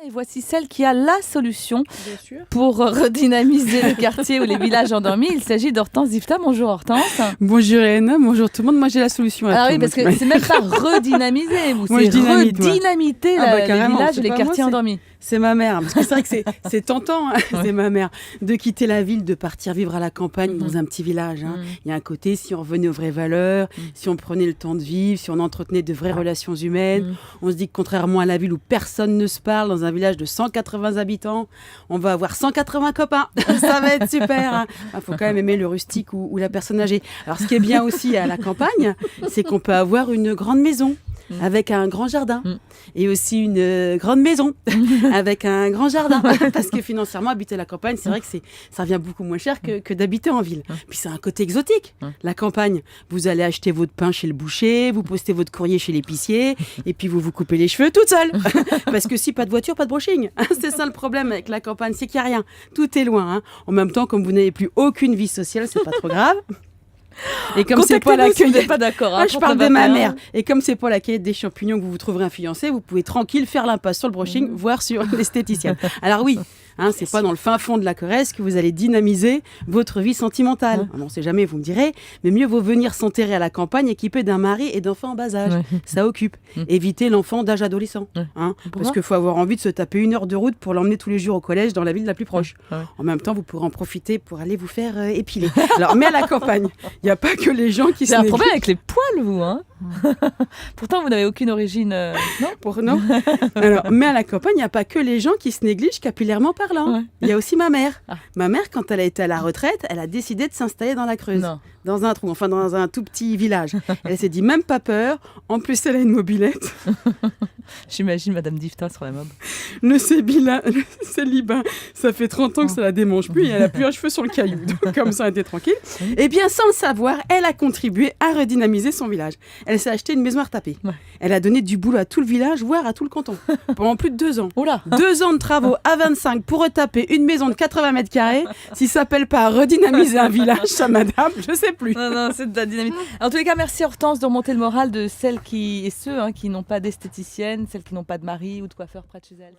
Et voici celle qui a la solution Bien sûr. pour redynamiser le quartier ou les villages endormis. Il s'agit d'Hortense Difta. Bonjour Hortense. Bonjour Hélène, bonjour tout le monde. Moi j'ai la solution à Alors tout. oui, parce que c'est même pas redynamiser, vous, Moi, c'est je dynamite, moi. redynamiter les Carrément, villages c'est et les pas quartiers moi, endormis. C'est ma mère, parce que c'est vrai que c'est tentant, hein, c'est ma mère, de quitter la ville, de partir vivre à la campagne dans un petit village. Hein. Il y a un côté, si on revenait aux vraies valeurs, si on prenait le temps de vivre, si on entretenait de vraies relations humaines, on se dit que contrairement à la ville où personne ne se parle, dans un village de 180 habitants, on va avoir 180 copains. Ça va être super. Hein. Faut quand même aimer le rustique ou la personne âgée. Alors ce qui est bien aussi à la campagne, c'est qu'on peut avoir une grande maison avec un grand jardin et aussi une grande maison avec un grand jardin parce que financièrement habiter la campagne c'est vrai que ça revient beaucoup moins cher que d'habiter en ville. Puis c'est un côté exotique, la campagne, vous allez acheter votre pain chez le boucher, vous postez votre courrier chez l'épicier et puis vous coupez les cheveux toute seule parce que si pas de voiture, pas de brushing. C'est ça le problème avec la campagne, c'est qu'il n'y a rien, tout est loin. En même temps, comme vous n'avez plus aucune vie sociale, c'est pas trop grave. Et comme c'est pas la si vous n'êtes pas d'accord. je parle de ma mère. Et comme c'est pas la cueillette des champignons que vous trouverez un fiancé, vous pouvez tranquille faire l'impasse sur le brushing, voire sur l'esthéticienne. Alors oui, c'est pas dans le fin fond de la Corrèze que vous allez dynamiser votre vie sentimentale. On ne sait jamais, vous me direz, mais mieux vaut venir s'enterrer à la campagne équipé d'un mari et d'enfants en bas âge. Ça occupe. Évitez l'enfant d'âge adolescent. Parce qu'il faut avoir envie de se taper 1 heure de route pour l'emmener tous les jours au collège dans la ville la plus proche. En même temps, vous pourrez en profiter pour aller vous faire épiler. Alors, mais à la campagne, il n'y a pas que les gens qui se C'est un négligent. problème avec les poils, vous, hein. Pourtant, vous n'avez aucune origine. Non. Non. Alors, mais à la campagne, il n'y a pas que les gens qui se négligent capillairement parlant. Il y a aussi ma mère. Ma mère, quand elle a été à la retraite, elle a décidé de s'installer dans la Creuse. Non. Dans un trou, enfin dans un tout petit village. Elle s'est dit même pas peur. En plus, elle a une mobilette. J'imagine Madame Difta sur la mode. Le célibat, ça fait 30 ans que ça la démange plus et elle a plus un cheveu sur le caillou. Donc, comme ça, elle était tranquille. Eh bien, sans le savoir, elle a contribué à redynamiser son village. Elle s'est acheté une maison à retaper. Elle a donné du boulot à tout le village, voire à tout le canton. Pendant plus de 2 ans. Oula. 2 ans de travaux à 25 pour retaper une maison de 80 mètres carrés. Si ça s'appelle pas redynamiser un village, ça, madame, je sais plus. Non, c'est de la dynamite. En tous les cas, merci Hortense de remonter le moral de celles et ceux qui n'ont pas d'esthéticienne, celles qui n'ont pas de mari ou de coiffeur près de chez elles.